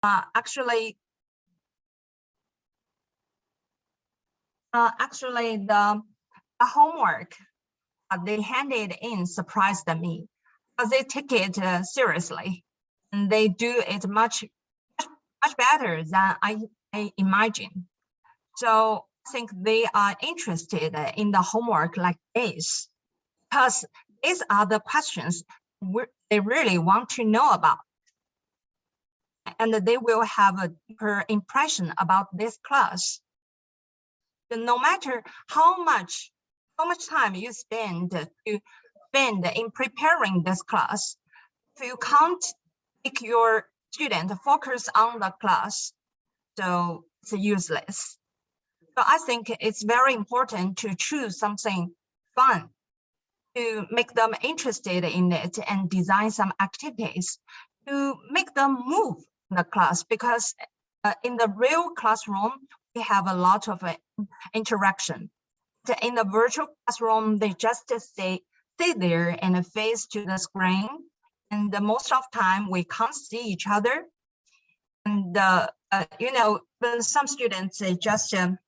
Actually, the homework they handed in surprised me, because they take it seriously, and they do it much better than I imagined. So I think they are interested in the homework like this, because these are the questions they really want to know about, and they will have a deeper impression about this class. No matter how much time you spend in preparing this class, if you can't make your student focus on the class, so it's useless. So I think it's very important to choose something fun to make them interested in it, and design some activities to make them move in the class, because in the real classroom, we have a lot of interaction. In the virtual classroom, they just sit there and face to the screen, and most of the time we can't see each other. And when some students they just on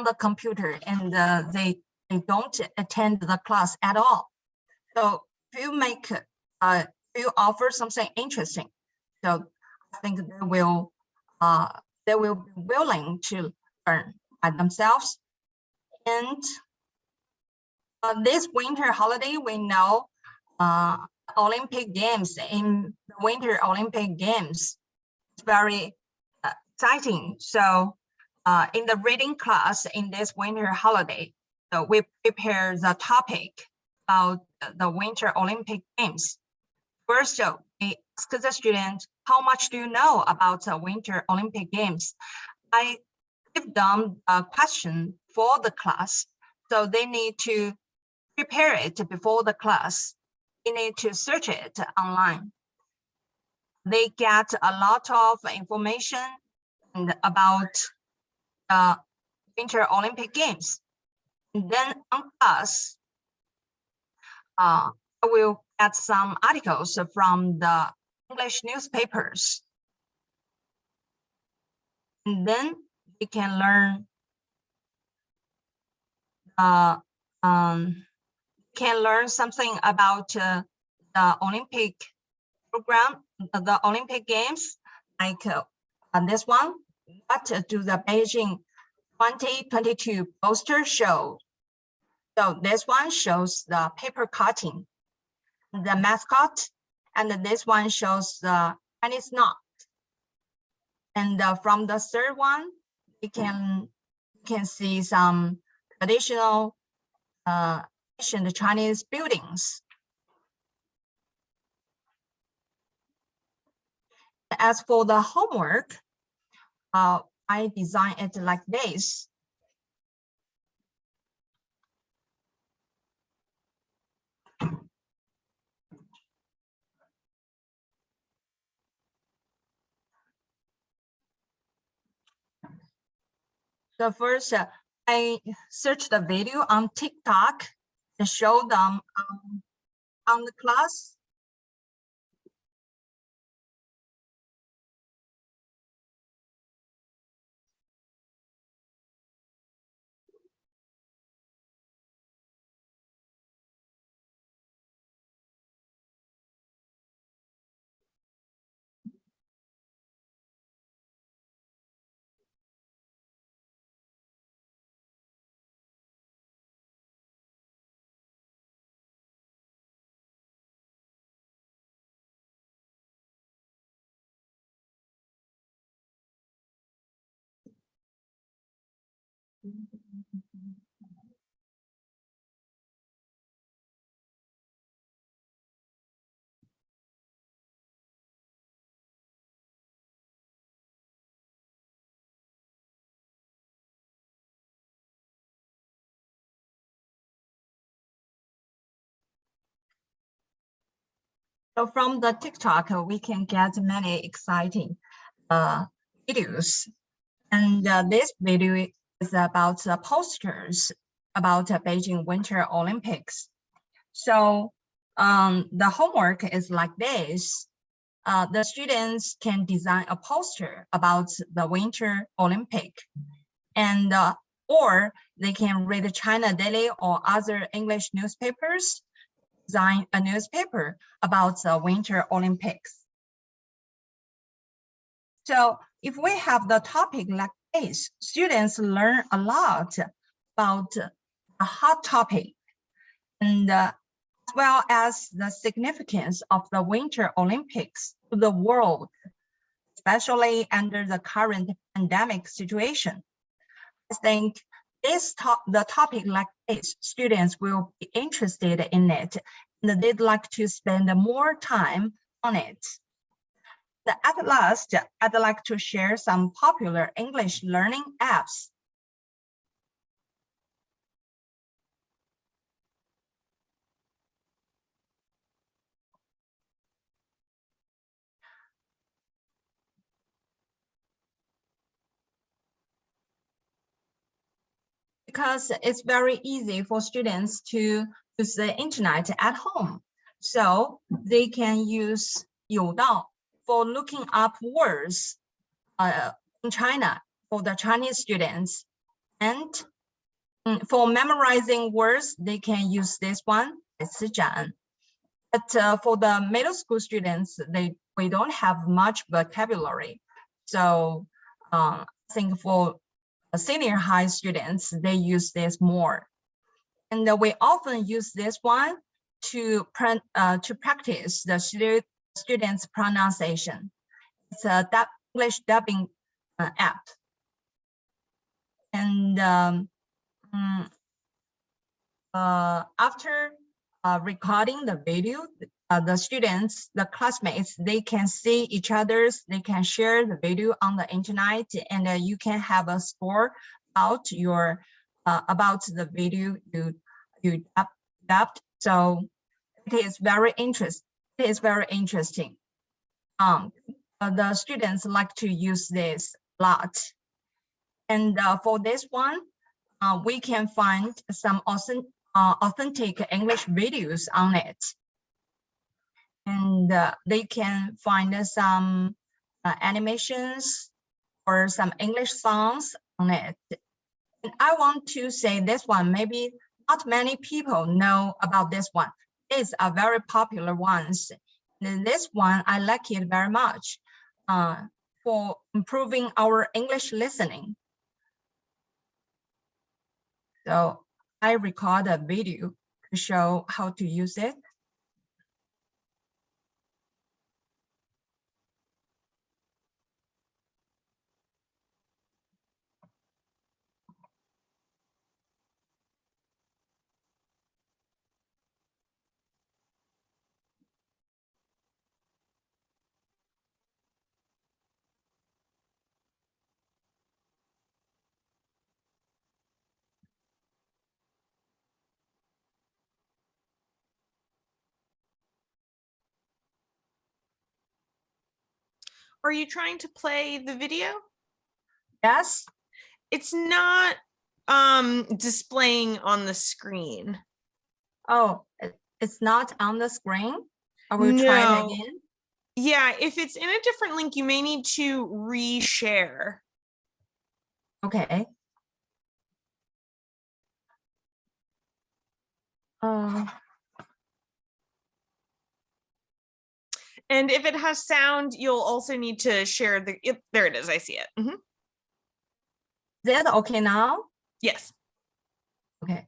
the computer, and they don't attend the class at all. So if you offer something interesting, so I think they will be willing to learn by themselves. And this winter holiday, we know Olympic Games, in the Winter Olympic Games, it's very exciting. So in the reading class in this winter holiday, so we prepare the topic about the Winter Olympic Games. First, we ask the student, how much do you know about the Winter Olympic Games? I give them a question for the class, so they need to prepare it before the class. They need to search it online. They get a lot of information about the Winter Olympic Games. And then on class, I will get some articles from the English newspapers. And then we can learn something about the Olympic program, the Olympic Games, like this one. What do the Beijing 2022 poster show? So this one shows the paper cutting, the mascot, and this one shows the Chinese knot. And from the third one, we can see some traditional ancient Chinese buildings. As for the homework, I design it like this. So first, I searched the video on TikTok and show them on the class. So from the TikTok, we can get many exciting videos. And this video is about the posters about Beijing Winter Olympics. So the homework is like this. the students can design a poster about the Winter Olympic, and or they can read China Daily or other English newspapers, design a newspaper about the Winter Olympics. So if we have the topic like this, students learn a lot about a hot topic, and as well as the significance of the Winter Olympics to the world, especially under the current pandemic situation. I think the topic like this, students will be interested in it, and they'd like to spend more time on it. At last, I'd like to share some popular English learning apps. Because it's very easy for students to use the internet at home. So they can use Youdao for looking up words in China for the Chinese students. And for memorizing words, they can use this one, Zizhan. But for the middle school students, we don't have much vocabulary. So I think for senior high students, they use this more. And we often use this one to practice the students' pronunciation. It's a English dubbing app. And after recording the video, the students, the classmates, they can see each other's, they can share the video on the internet, and you can have a score about your about the video you dubbed. So it is very interesting. It is very interesting. The students like to use this a lot. And for this one, we can find some authentic English videos on it. And they can find some animations or some English songs on it. And I want to say this one, maybe not many people know about this one. It's a very popular one. And this one, I like it very much for improving our English listening. So I record a video to show how to use it. Are you trying to play the video? Yes. It's not displaying on the screen. Oh, it's not on the screen? I will try it again. Yeah, if it's in a different link, you may need to reshare. Okay. And if it has sound, you'll also need to share the, there it is, I see it. Mm-hmm. Is that okay now? Yes. Okay.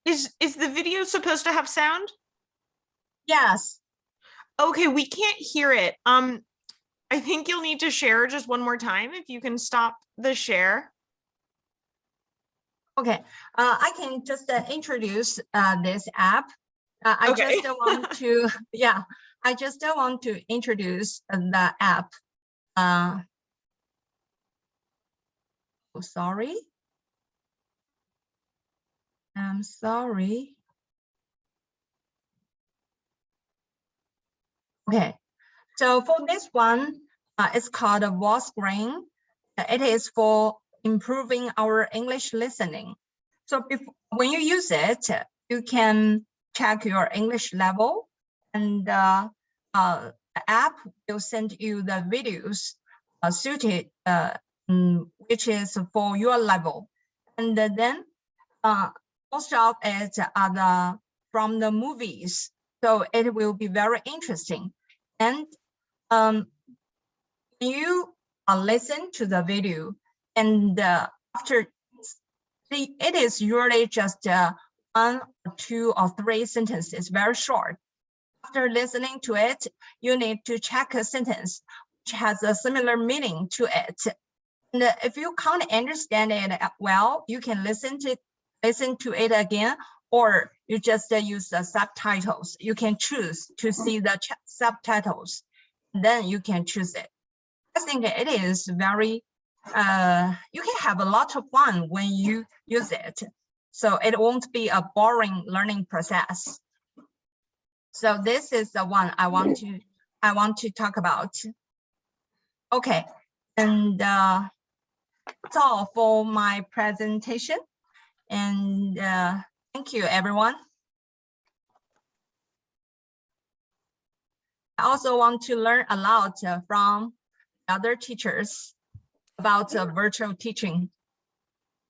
Is the video supposed to have sound? Yes. Okay, we can't hear it. I think you'll need to share just one more time if you can stop the share. Okay, I can just introduce this app. I Okay. just want to, yeah, I just want to introduce the app. Oh, sorry. I'm sorry. Okay, so for this one, it's called a wall screen. It is for improving our English listening. So when you use it, you can check your English level, and the app will send you the videos suited, which is for your level. And then most of it are from the movies, so it will be very interesting. And when you listen to the video, and after it is usually just 1 or 2 or 3 sentences, very short. After listening to it, you need to check a sentence which has a similar meaning to it. And if you can't understand it well, you can listen to it again, or you just use the subtitles. You can choose to see the subtitles, then you can choose it. I think it is very, you can have a lot of fun when you use it. So it won't be a boring learning process. So this is the one I want to talk about. Okay, and that's all for my presentation. And thank you, everyone. I also want to learn a lot from other teachers about virtual teaching.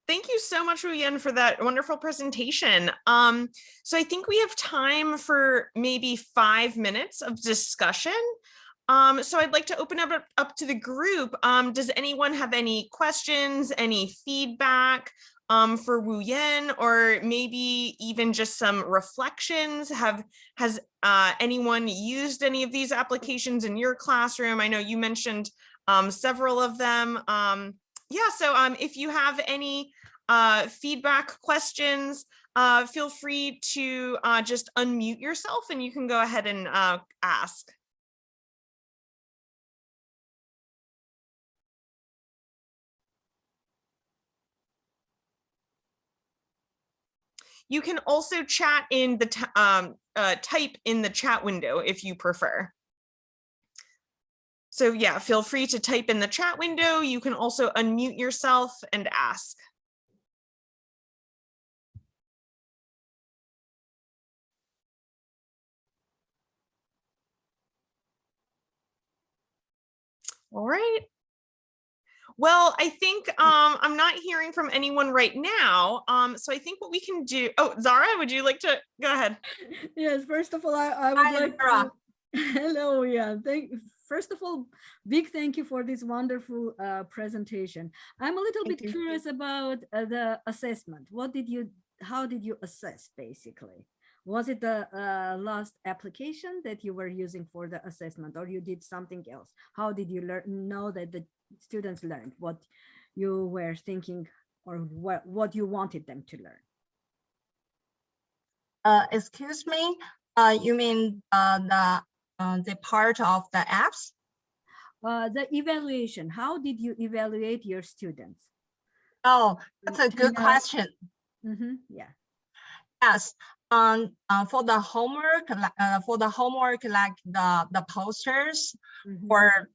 Thank you so much, Wu-Yen, for that wonderful presentation. So I think we have time for maybe 5 minutes of discussion. So I'd like to open up to the group. Does anyone have any questions, any feedback for Wu-Yen, or maybe even just some reflections? Has anyone used any of these applications in your classroom? I know you mentioned several of them. Yeah, so if you have any feedback, questions, feel free to just unmute yourself and you can go ahead and ask. You can also chat in the type in the chat window if you prefer. So yeah, feel free to type in the chat window. You can also unmute yourself and ask. All right. Well, I think I'm not hearing from anyone right now. So I think what we can do, oh, Zara, would you like to go ahead? Yes, first of all, I would like to, hello, yeah, first of all, big thank you for this wonderful presentation. I'm a little bit curious about the assessment. How did you assess basically? Was it the last application that you were using for the assessment, or you did something else? How did you know that the students learned what you were thinking, or what you wanted them to learn? Excuse me, you mean the part of the apps? The evaluation. How did you evaluate your students? Oh, that's a good question. Yeah. Yes. For the homework, like the posters, or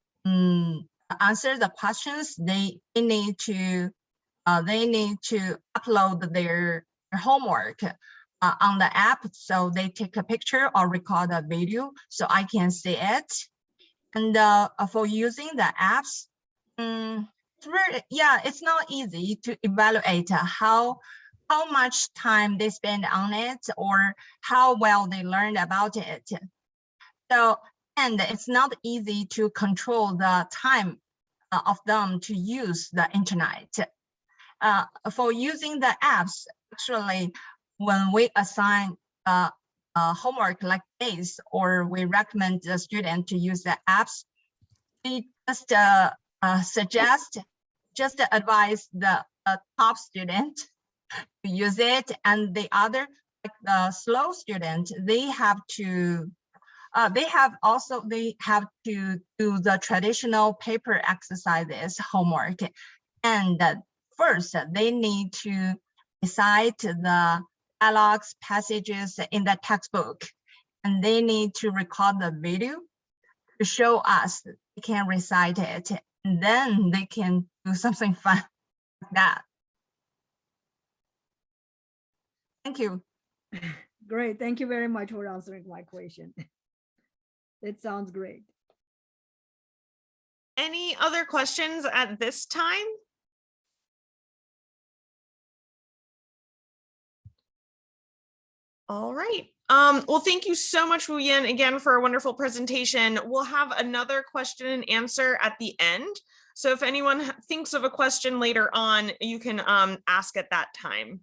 answer the questions, they need to upload their homework on the app. So they take a picture or record a video so I can see it. And for using the apps, it's really, yeah, it's not easy to evaluate how much time they spend on it or how well they learned about it. So, and it's not easy to control the time of them to use the internet. For using the apps, actually, when we assign homework like this, or we recommend the student to use the apps, we just advise the top student to use it, and the other, like the slow student, they have to do the traditional paper exercises homework. And first, they need to recite the dialogues, passages in the textbook, and they need to record the video. to show us they can recite it, and then they can do something fun like that. Thank you. Great. Thank you very much for answering my question. It sounds great. Any other questions at this time? All right. Well, thank you so much, Wu Yan, again for a wonderful presentation. We'll have another question and answer at the end. So if anyone thinks of a question later on, you can ask at that time.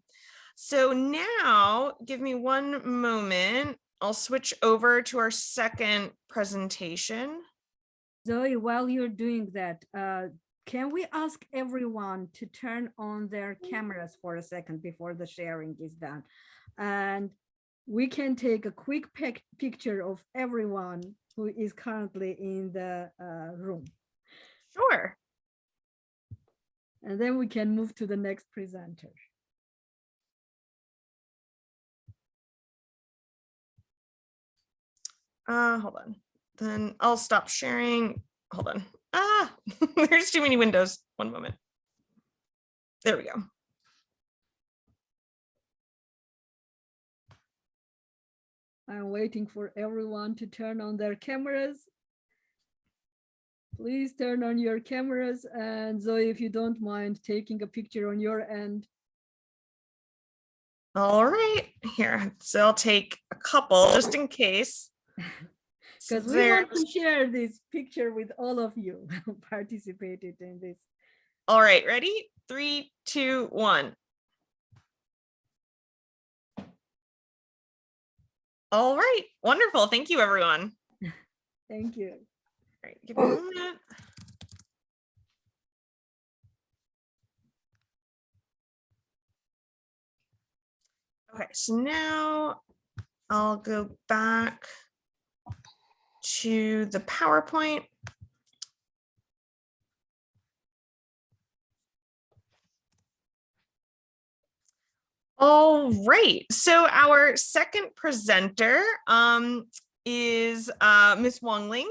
So now, give me one moment. I'll switch over to our second presentation. Zoe, while you're doing that, can we ask everyone to turn on their cameras for a second before the sharing is done? And we can take a quick picture of everyone who is currently in the room. Sure. And then we can move to the next presenter. Hold on. Then I'll stop sharing. Hold on. There's too many windows. One moment. There we go. I'm waiting for everyone to turn on their cameras. Please turn on your cameras. And Zoe, if you don't mind taking a picture on your end. All right, here. So I'll take a couple just in case. Because we want to share this picture with all of you who participated in this. All right, ready? 3, 2, 1. All right, wonderful. Thank you, everyone. Thank you. All right, give me a moment. Okay, so now I'll go back to the PowerPoint. All right, so our second presenter is Ms. Wang Ling.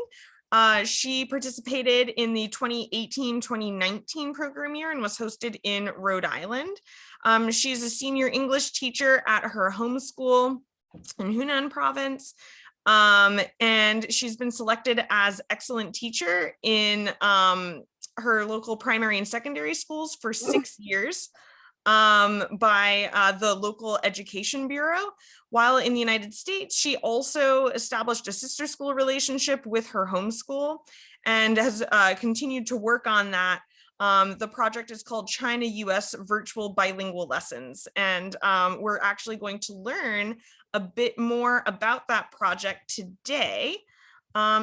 She participated in the 2018-2019 program year and was hosted in Rhode Island. She's a senior English teacher at her home school in Hunan province. And she's been selected as excellent teacher in her local primary and secondary schools for 6 years by the local education bureau. While in the United States, she also established a sister school relationship with her homeschool and has continued to work on that. The project is called China-US Virtual Bilingual Lessons. And we're actually going to learn a bit more about that project today.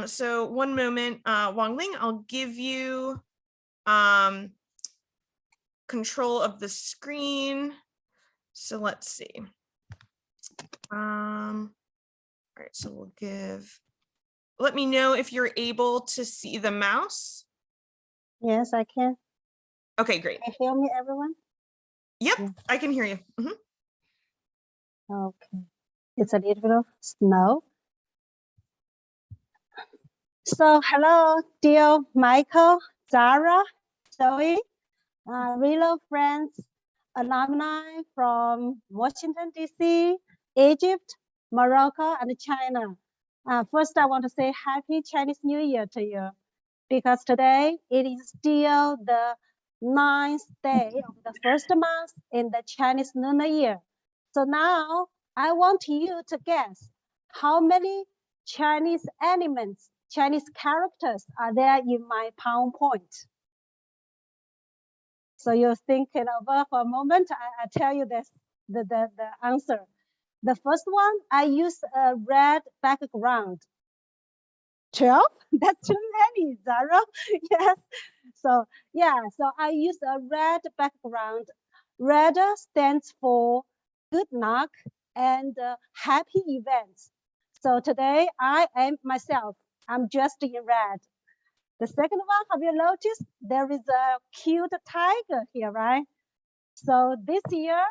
So one moment, Wang Ling, I'll give you control of the screen. So let's see. All right, so we'll let me know if you're able to see the mouse. Yes, I can. Okay, great. Can you hear me, everyone? Yep, Yeah. I can hear you. Okay. It's a little bit of snow. So hello, dear Michael, Zara, Zoe, real friends, alumni from Washington, D.C., Egypt, Morocco, and China. First, I want to say Happy Chinese New Year to you, because today it is still the 9th day of the first month in the Chinese Lunar Year. So now I want you to guess how many Chinese elements, Chinese characters are there in my PowerPoint. So you're thinking over for a moment, I tell you this, the answer. The first one, I use a red background. 12? That's too many, Zara. Yes. So yeah, so I use a red background. Red stands for good luck and happy events. So today I am myself. I'm dressed in red. The second one, have you noticed there is a cute tiger here, right? So this year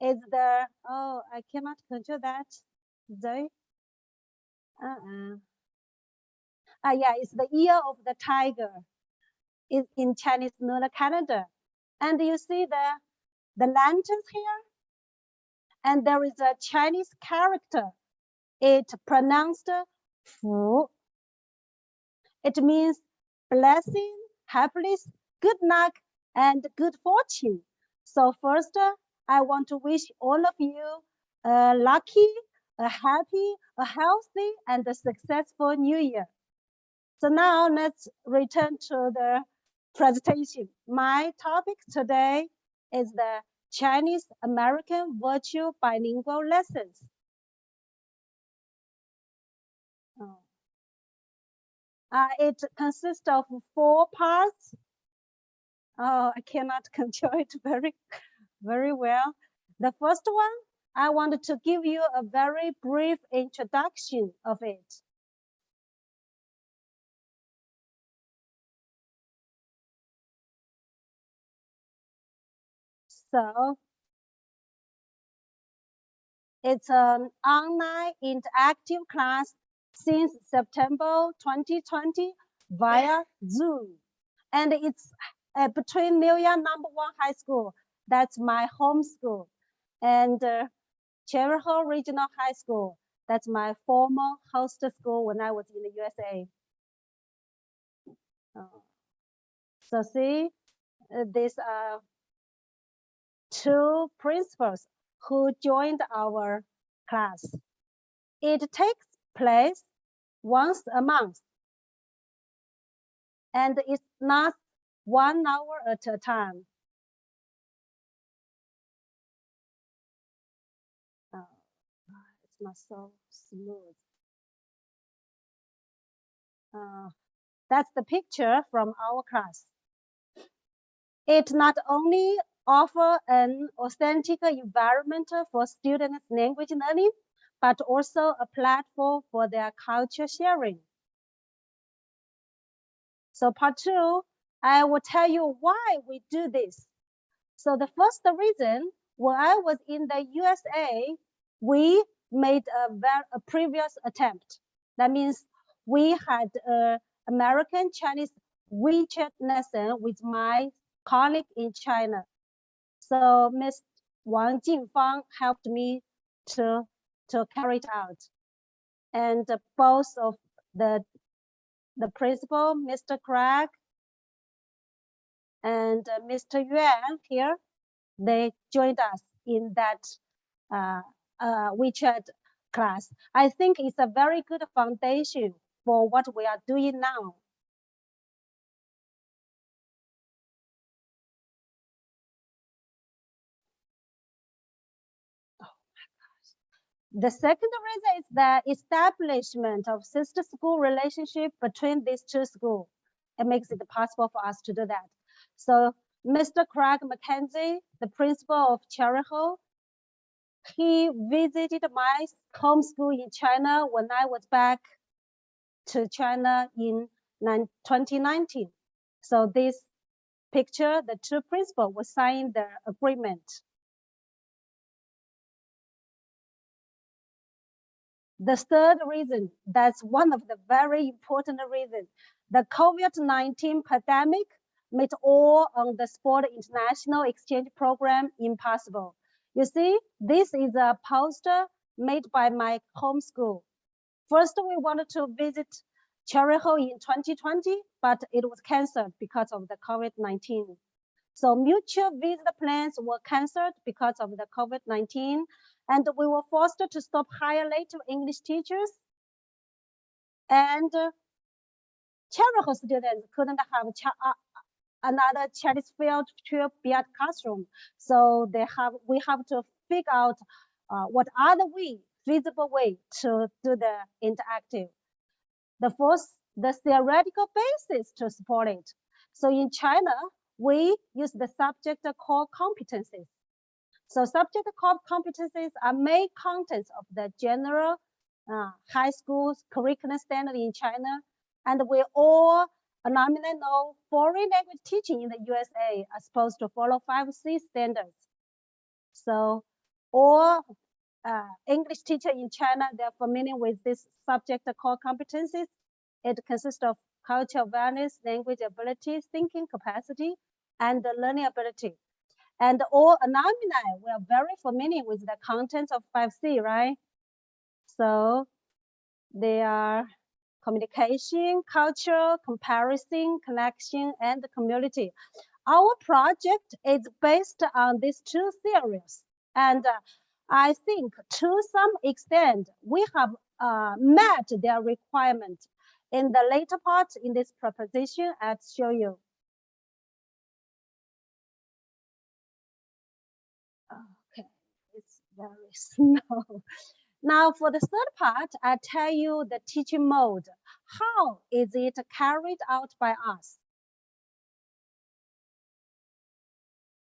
is the, oh, I cannot control that, Zoe. Yeah, it's the year of the tiger in Chinese lunar calendar. And you see the lanterns here, and there is a Chinese character. It pronounced Fu. It means blessing, happiness, good luck, and good fortune. So first, I want to wish all of you a lucky, a happy, a healthy, and a successful new year. So now let's return to the presentation. My topic today is the Chinese American virtual bilingual lessons. It consists of 4 parts. Oh, I cannot control it very well. The first one, I wanted to give you a very brief introduction of it. So it's an online interactive class since September 2020 via Zoom. And it's between New Year number 1 high school, that's my home school, and Cherry Hill Regional High School, that's my former host school when I was in the USA. So see, these are 2 principals who joined our class. It takes place once a month, and it's not 1 hour at a time. It's not so smooth. That's the picture from our class. It not only offers an authentic environment for students' language learning, but also a platform for their culture sharing. So part 2, I will tell you why we do this. So the first reason, when I was in the USA, we made a previous attempt. That means we had an American Chinese WeChat lesson with my colleague in China. So Ms. Wang Jingfang helped me to carry it out. And both of the principal, Mr. Craig and Mr. Yuan here, they joined us in that WeChat class. I think it's a very good foundation for what we are doing now. The second reason is the establishment of sister school relationship between these 2 schools. It makes it possible for us to do that. So Mr. Craig McKenzie, the principal of Cherry Hill, he visited my home school in China when I was back to China in 2019. So this picture, the 2 principals will sign the agreement. The third reason, that's one of the very important reasons, the COVID-19 pandemic made all on the sport international exchange program impossible. You see, this is a poster made by my home school. First, we wanted to visit Cherry Hill in 2020, but it was canceled because of the COVID-19. So mutual visit plans were canceled because of the COVID-19, and we were forced to stop hiring native English teachers. And Cherry Hill students couldn't have another Chinese field trip beyond classroom. So we have to figure out what other feasible way to do the interactive. The theoretical basis to support it. So in China, we use the subject core competencies. So subject core competencies are main contents of the general high school curriculum standard in China. And we all nominally know foreign language teaching in the USA are supposed to follow 5C standards. So all English teacher in China, they're familiar with this subject core competencies. It consists of cultural awareness, language ability, thinking capacity, and learning ability. And all alumni were very familiar with the content of 5C, right? So they are communication, culture, comparison, connection, and community. Our project is based on these two theories. And I think to some extent, we have met their requirement. In the later part in this proposition, I'll show you. Okay, it's very slow. Now for the third part, I tell you the teaching mode. How is it carried out by us?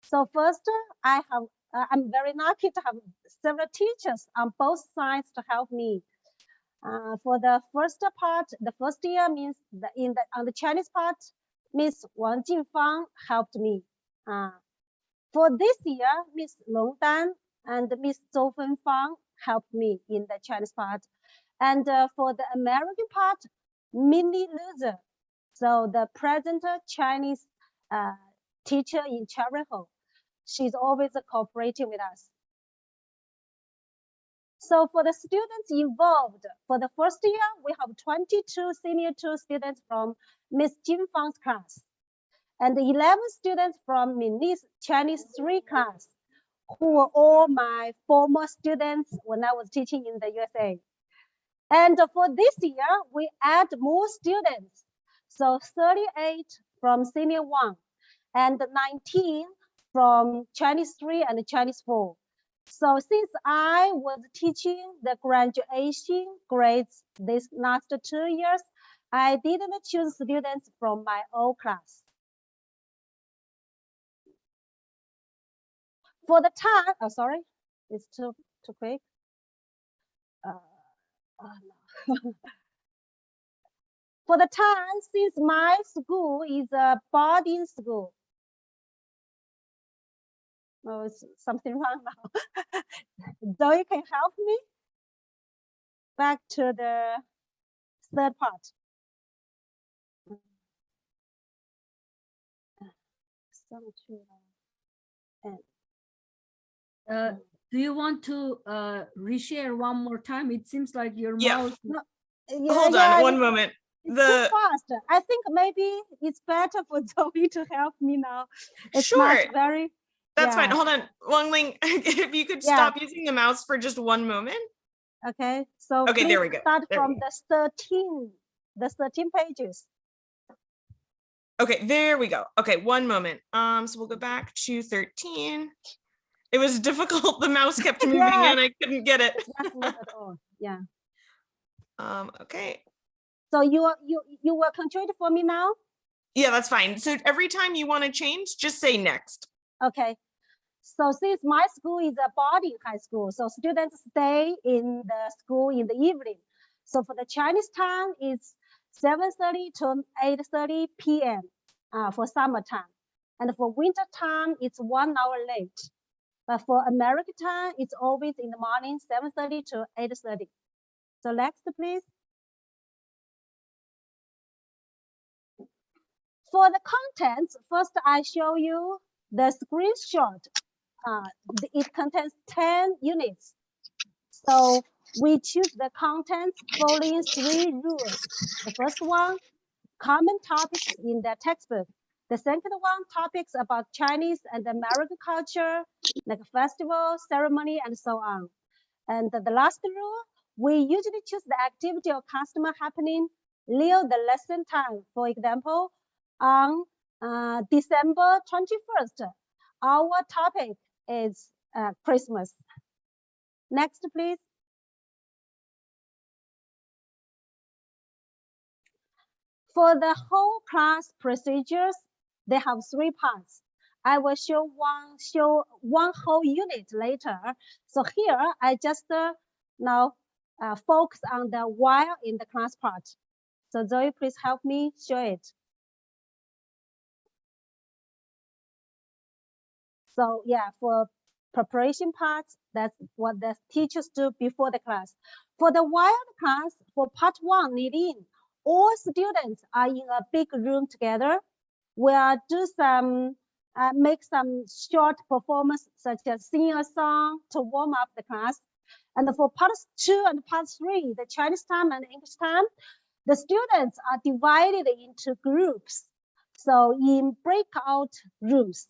So first, I'm very lucky to have several teachers on both sides to help me. For the first part, the first year means on the Chinese part, Miss Wang Jinfang helped me. For this year, Miss Long Dan and Miss Zhou Fenfang helped me in the Chinese part. And for the American part, Minnie Loser, so the present Chinese teacher in Cherry Hill, she's always cooperating with us. So for the students involved, for the first year, we have 22 senior 2 students from Miss Jin Fang's class and 11 students from Minnie's Chinese 3 class, who were all my former students when I was teaching in the USA. And for this year, we add more students. So 38 from senior 1 and 19 from Chinese 3 and Chinese 4. So since I was teaching the graduation grades these last 2 years, I didn't choose students from my old class. For the time, oh, sorry, it's too quick. Oh, no. For the time, since my school is a boarding school. Oh, it's something wrong now. Zoe, can you help me? Back to the third part. Do you want to reshare one more time? It seems like your mouse. No, Hold on one moment. It's too fast. I think maybe it's better for Zoe to help me now. It's sure. That's fine. Hold on, Wang Ling, if you could stop using the mouse for just one moment. Okay, so okay, there we go. Start from the 13 pages. Okay, there we go. Okay, one moment. So we'll go back to 13. It was difficult. The mouse kept moving and I couldn't get it. Not at all. Yeah. Okay. So you will control it for me now? Yeah, that's fine. So every time you want to change, just say next. Okay. So since my school is a boarding high school, so students stay in the school in the evening. So for the Chinese time, it's 7:30 to 8:30 p.m. For summertime. And for winter time, it's 1 hour late. But for American time, it's always in the morning, 7:30 to 8:30. So next, please. For the contents, first I show you the screenshot. It contains 10 units. So we choose the contents following 3 rules. The first one, common topics in the textbook. The second one, topics about Chinese and American culture, like festival, ceremony, and so on. And the last rule, we usually choose the activity or customer happening near the lesson time. For example, on December 21st, our topic is Christmas. Next, please. For the whole class procedures, they have 3 parts. I will show one whole unit later. So here, I just now focus on the while in the class part. So Zoe, please help me show it. So yeah, for preparation parts, that's what the teachers do before the class. For the while class, for part 1 lead-in, all students are in a big room together. We'll do some, make some short performance, such as sing a song to warm up the class. And for part 2 and part 3, the Chinese time and English time, the students are divided into groups. So in breakout rooms,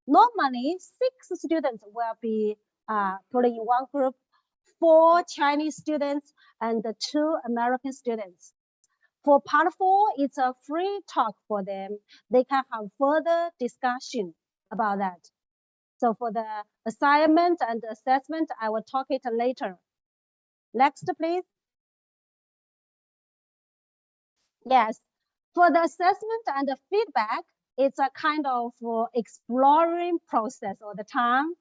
normally 6 students will be put in one group, 4 Chinese students and 2 American students. For part 4, it's a free talk for them. They can have further discussion about that. So for the assignment and assessment, I will talk it later. Next, please. Yes, for the assessment and the feedback, it's a kind of exploring process all the time.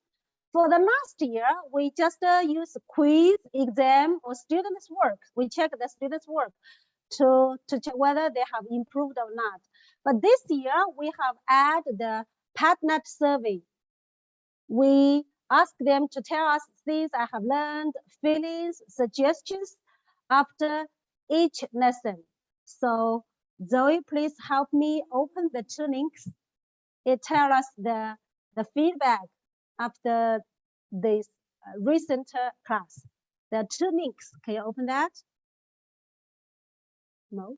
For the last year, we just use quiz, exam, or students' work. We check the students' work to check whether they have improved or not. But this year, we have added the PatNet survey. We ask them to tell us things I have learned, feelings, suggestions after each lesson. So Zoe, please help me open the 2 links. It tells us the feedback after this recent class. There are 2 links. Can you open that? No.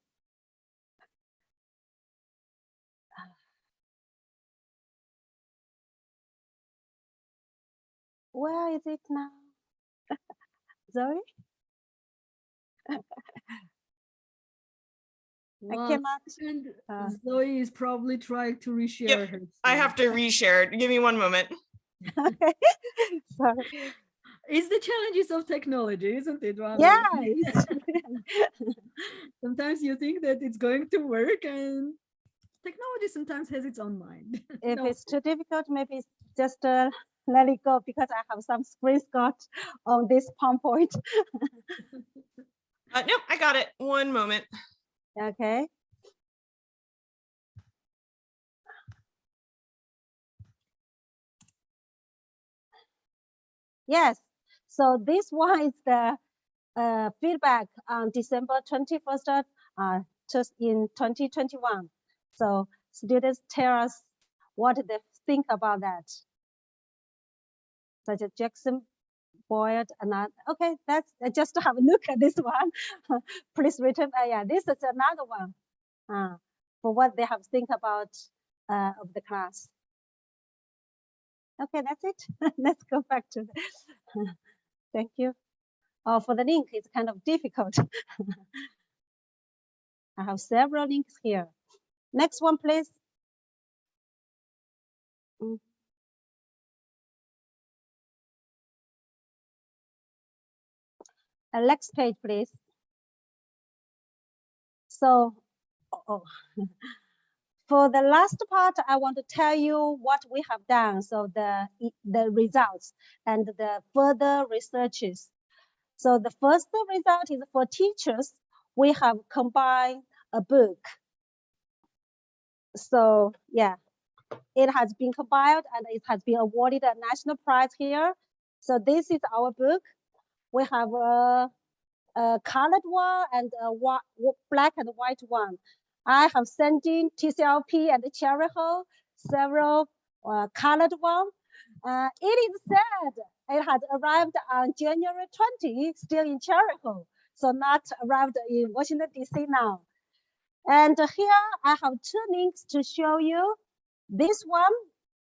Where is it now? Zoe? I cannot. Zoe is probably trying to reshare her. I have to reshare it. Give me one moment. Okay. Sorry. It's the challenges of technology, isn't it, Rami? Yeah. Sometimes you think that it's going to work, and technology sometimes has its own mind. If it's too difficult, maybe just let it go, because I have some screenshot on this PowerPoint. Nope, I got it. One moment. Okay. Yes. So this one is the feedback on December 21st, just in 2021. So students tell us what they think about that. Such as Jackson Boyd and okay, that's just to have a look at this one. Please return. Yeah, this is another one for what they have think about of the class. Okay, that's it. Let's go back to the thank you. For the link, it's kind of difficult. I have several links here. Next one, please. Next page, please. So, for the last part, I want to tell you what we have done. So the results and the further researches. So the first result is for teachers. We have combined a book. So yeah, it has been compiled and it has been awarded a national prize here. So this is our book. We have a colored one and a black and white one. I have sent in TCLP and Cherry Hill several colored one. It is said it had arrived on January 20, still in Cherry Hill, so not arrived in Washington, D.C. now. And here I have 2 links to show you. This one,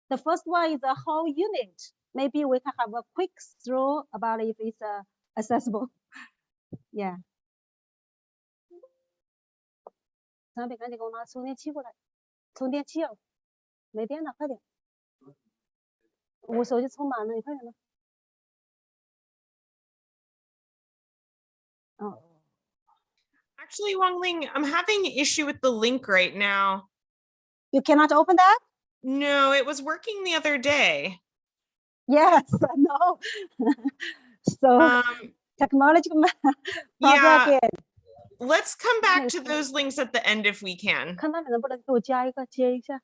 the first one is a whole unit. Maybe we can have a quick through about if it's accessible. Yeah. 咱别赶紧给我拿充电器过来，充电器哦，没电了，快点。我手机充满了，你快点的。哦。 Actually, Wang Ling, I'm having an issue with the link right now. You cannot open that? No, it was working the other day. Yes, no. So technology problem again. Let's come back to those links at the end if we can. 看看能不能给我加一个，接一下。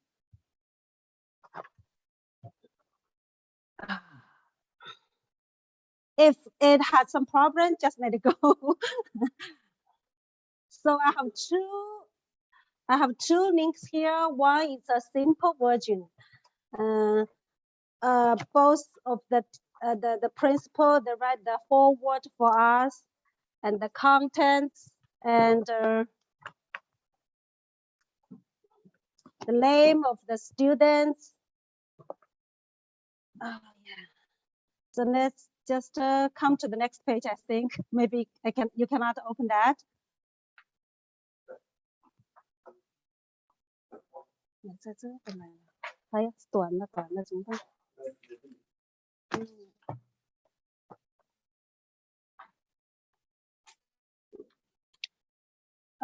If it had some problem, just let it go. So I have two links here. One is a simple version. Both of the principal, they write the foreword for us and the contents and the name of the students. Oh, yeah. So let's just come to the next page. I think maybe you cannot open that.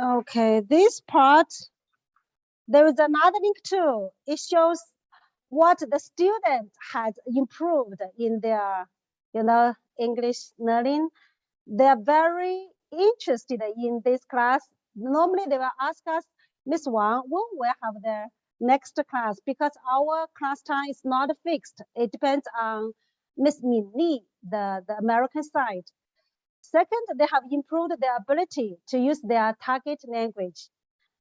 Okay, this part, there is another link too. It shows what the student has improved in their, English learning. They are very interested in this class. Normally they will ask us, Miss Wang, when we have the next class? Because our class time is not fixed. It depends on Miss Min Li, the American side. Second, they have improved their ability to use their target language.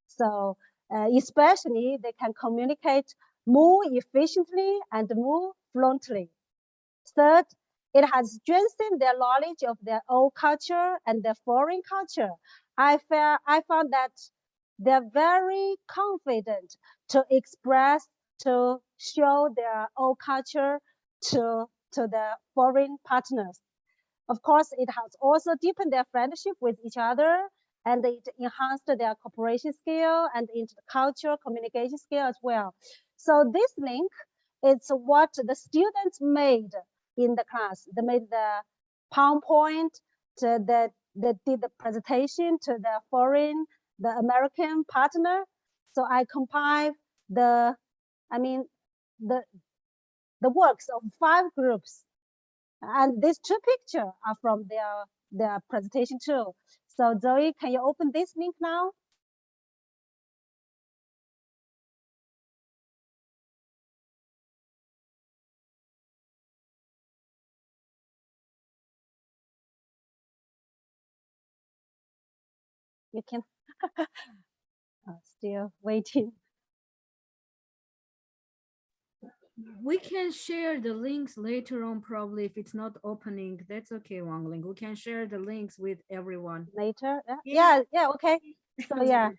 So especially they can communicate more efficiently and more fluently. Third, it has strengthened their knowledge of their own culture and their foreign culture. I found that they're very confident to express, to show their own culture to the foreign partners. Of course, it has also deepened their friendship with each other, and it enhanced their cooperation skill and intercultural communication skill as well. So this link, it's what the students made in the class. They made the PowerPoint, they did the presentation to the American partner. So I compiled the works of 5 groups. And these 2 pictures are from their presentation too. So Zoe, can you open this link now? You can. Still waiting. We can share the links later on, probably if it's not opening. That's okay, Wang Ling. We can share the links with everyone. Later? Yeah, okay. So yeah.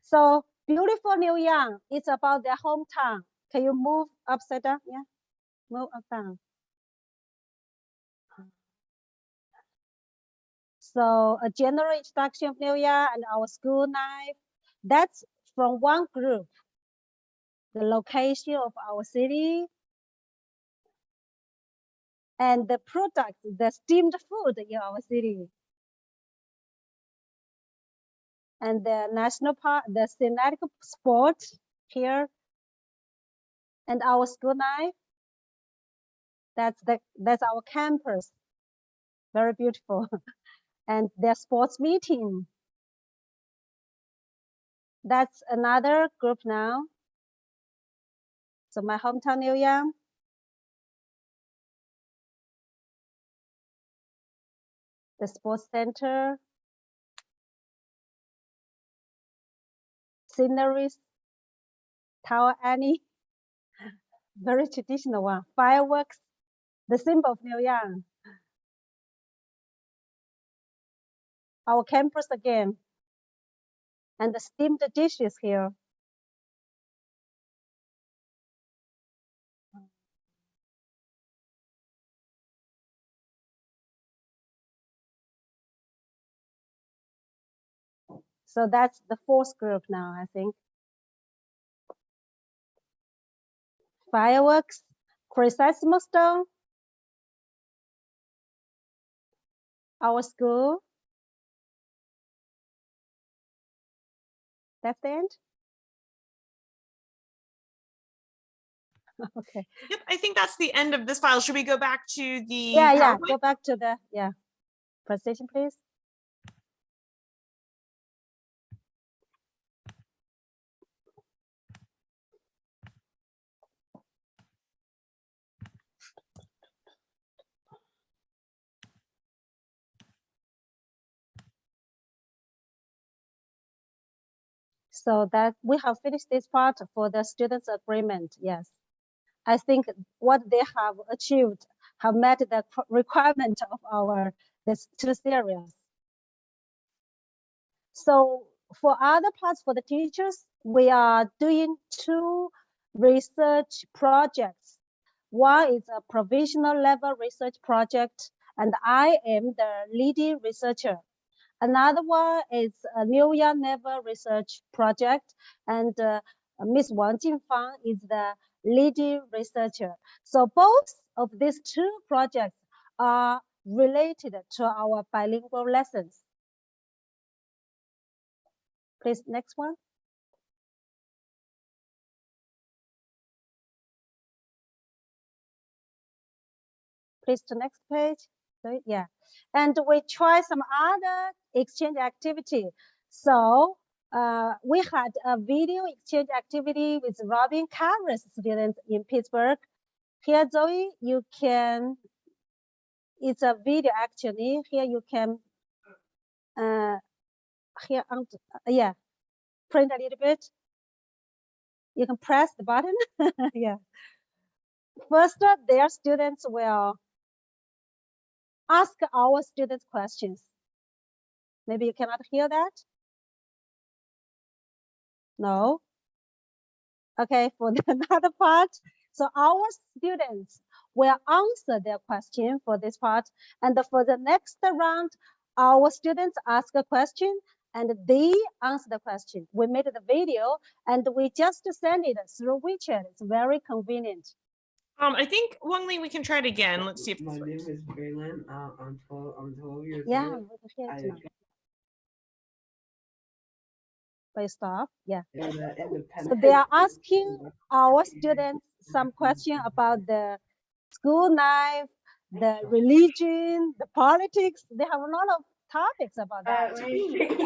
So beautiful New Yang, it's about their hometown. Can you move upside down? Yeah, move up down. So a general introduction of New Yang and our school life. That's from one group. The location of our city, and the product, the steamed food in our city. And the national park, the thematic sport here, and our school life. That's our campus. Very beautiful. And their sports meeting. That's another group now. So my hometown New Yang. The sports center. Sceneries. Tower Annie. Very traditional one. Fireworks. The symbol of New Yang. Our campus again. And the steamed dishes here. So that's the 4th group now, I think. Fireworks, Chrysanthemum Stone, our school. That's the end. Okay. Yep, I think that's the end of this file. Should we go back to the Yeah, go back to the presentation, please. So that we have finished this part for the students' agreement. Yes, I think what they have achieved have met the requirement of our this 2 series. So for other parts for the teachers, we are doing 2 research projects. One is a provisional level research project, and I am the leading researcher. Another one is a New Year Never research project, and Ms. Wang Jingfang is the leading researcher. So both of these 2 projects are related to our bilingual lessons. Please, next one. Please to next page. So, yeah, and we try some other exchange activity. So we had a video exchange activity with Robin Carver's students in Pittsburgh. Here, Zoe, you can, it's a video actually. Here you can, here, yeah, print a little bit. You can press the button, yeah. First, their students will ask our students questions. Maybe you cannot hear that? No? Okay, for the another part. So our students will answer their question for this part. And for the next round, our students ask a question and they answer the question. We made the video and we just send it through WeChat. It's very convenient. I think Wang Ling, we can try it again. Let's see if My name is Braylon. I'm 12 years Yeah, old. we can hear I it now. Please stop. Yeah. So they are asking our students some question about the school life, the religion, the politics. They have a lot of topics about that.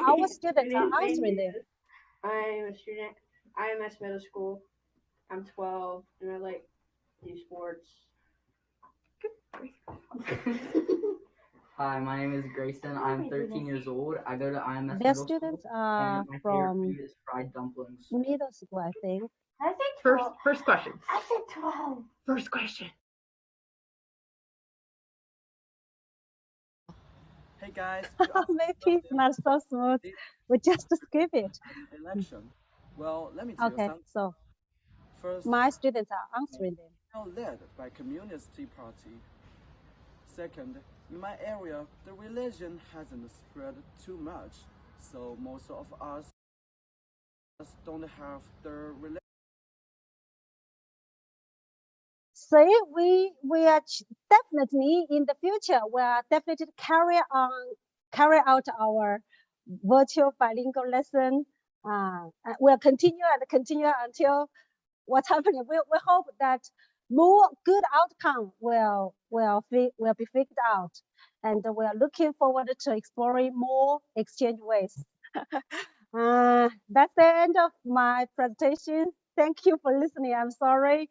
Our students are answering them. I'm a student. I'm at middle school. I'm 12 and I like do sports. Hi, my name is Grayson. I'm 13 years old. I go to IMS Their Middle students School, are and my favorite from food is fried dumplings. middle school, I think. I said 12. first question. I said 12. First question. Hey guys, Maybe it's not so smooth. We just skip it. election. Well, let me tell Okay, you something. so First, my students are answering them. now led by Communist Party. Second, in my area, the religion hasn't spread too much, so most of us don't have the religion. So we are definitely in the future, we are definitely carry out our virtual bilingual lesson. We'll continue until what's happening. We hope that more good outcome will be figured out, and we are looking forward to exploring more exchange ways. That's the end of my presentation. Thank you for listening. I'm sorry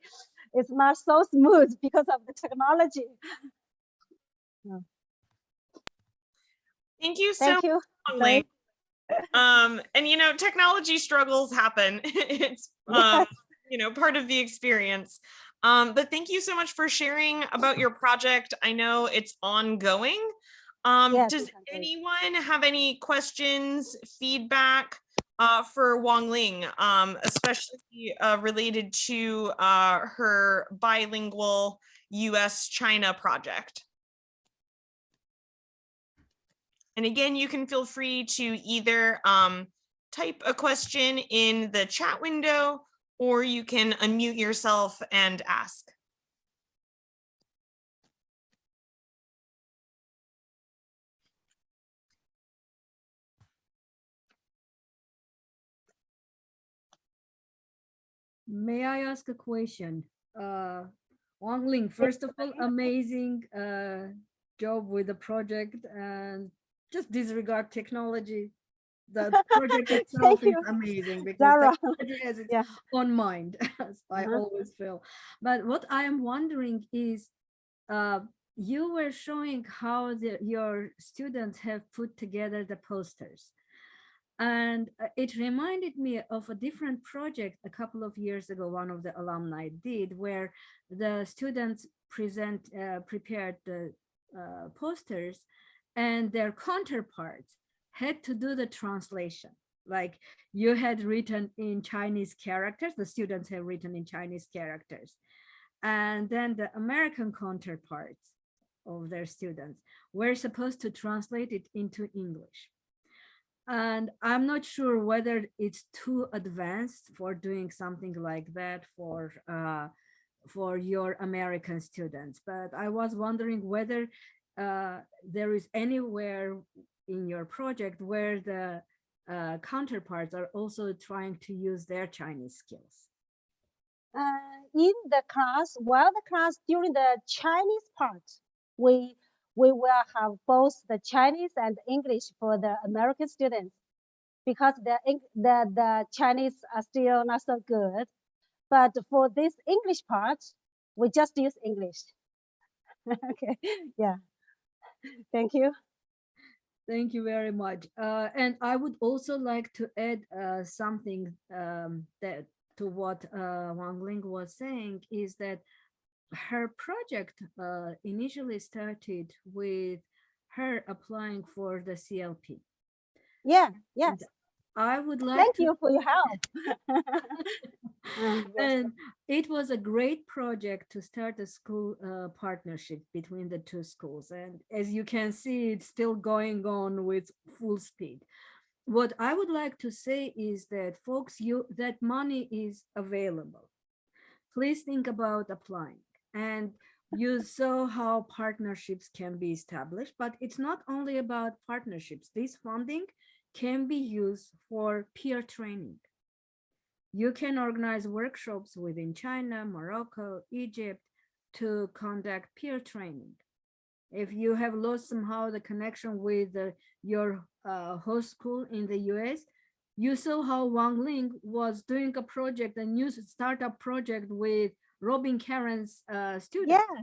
it's not so smooth because of the technology. Thank you so Thank you. much, Wang Ling. And you know, technology struggles happen. It's you know, part of the experience. But thank you so much for sharing about your project. I know it's ongoing. Yes, Does anyone have any questions, feedback for Wang Ling, especially related to her bilingual US-China project? And again, you can feel free to either type a question in the chat window, or you can unmute yourself and ask. May I ask a question? Wang Ling, first of all, amazing job with the project, and just disregard technology. The project itself is amazing because Zara. technology has its own mind, as I always feel. But what I am wondering is, you were showing how your students have put together the posters. And it reminded me of a different project a couple of years ago, one of the alumni did, where the students prepared the posters, and their counterparts had to do the translation. Like you had written in Chinese characters, the students have written in Chinese characters. And then the American counterparts of their students were supposed to translate it into English. And I'm not sure whether it's too advanced for doing something like that for your American students, but I was wondering whether there is anywhere in your project where the counterparts are also trying to use their Chinese skills. In the class, during the Chinese part, we will have both the Chinese and English for the American students, because the Chinese are still not so good. But for this English part, we just use English. Okay, yeah. Thank you. Thank you very much. And I would also like to add something that to what Wang Ling was saying, is that her project initially started with her applying for the CLP. Yeah, yes. And I would like Thank you for your help. Yes. And it was a great project to start a school partnership between the two schools. And as you can see, it's still going on with full speed. What I would like to say is that, folks, that money is available. Please think about applying. And you saw how partnerships can be established, but it's not only about partnerships. This funding can be used for peer training. You can organize workshops within China, Morocco, Egypt to conduct peer training. If you have lost somehow the connection with your host school in the US, you saw how Wang Ling was doing a project, a new startup project with Robin Karen's students. Yeah.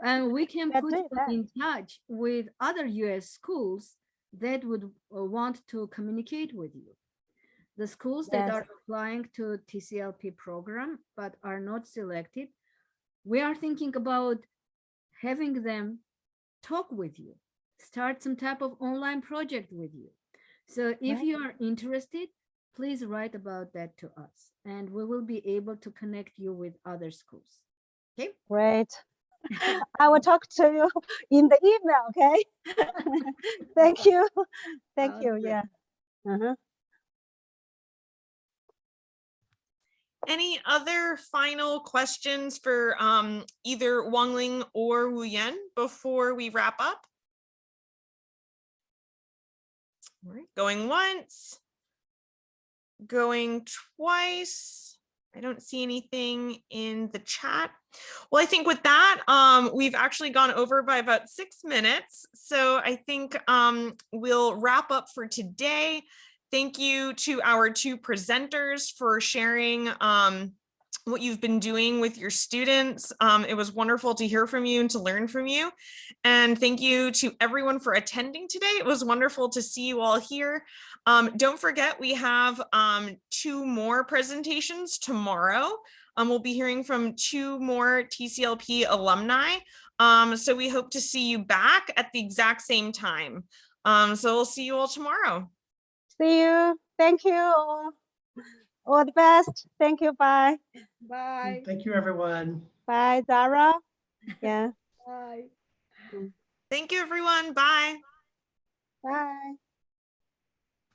And we can put you in touch with other US schools that would want to communicate with you. The schools that are applying to TCLP program but are not selected, we are thinking about having them talk with you, start some type of online project with you. So if you are interested, please write about that to us, and we will be able to connect you with other schools. Okay? Great. I will talk to you in the email, okay? Thank you. Thank you, yeah. Any other final questions for either Wang Ling or Wu Yan before we wrap up? All right, going once, going twice. I don't see anything in the chat. Well, I think with that, we've actually gone over by about 6 minutes. So I think we'll wrap up for today. Thank you to our two presenters for sharing what you've been doing with your students. It was wonderful to hear from you and to learn from you. And thank you to everyone for attending today. It was wonderful to see you all here. Don't forget, we have 2 more presentations tomorrow. We'll be hearing from 2 more TCLP alumni. So we hope to see you back at the exact same time. So we'll see you all tomorrow. See you. Thank you. All the best. Thank you. Bye. Bye. Thank you, everyone. Bye, Zara. Yeah. Bye. Thank you, everyone. Bye. Bye.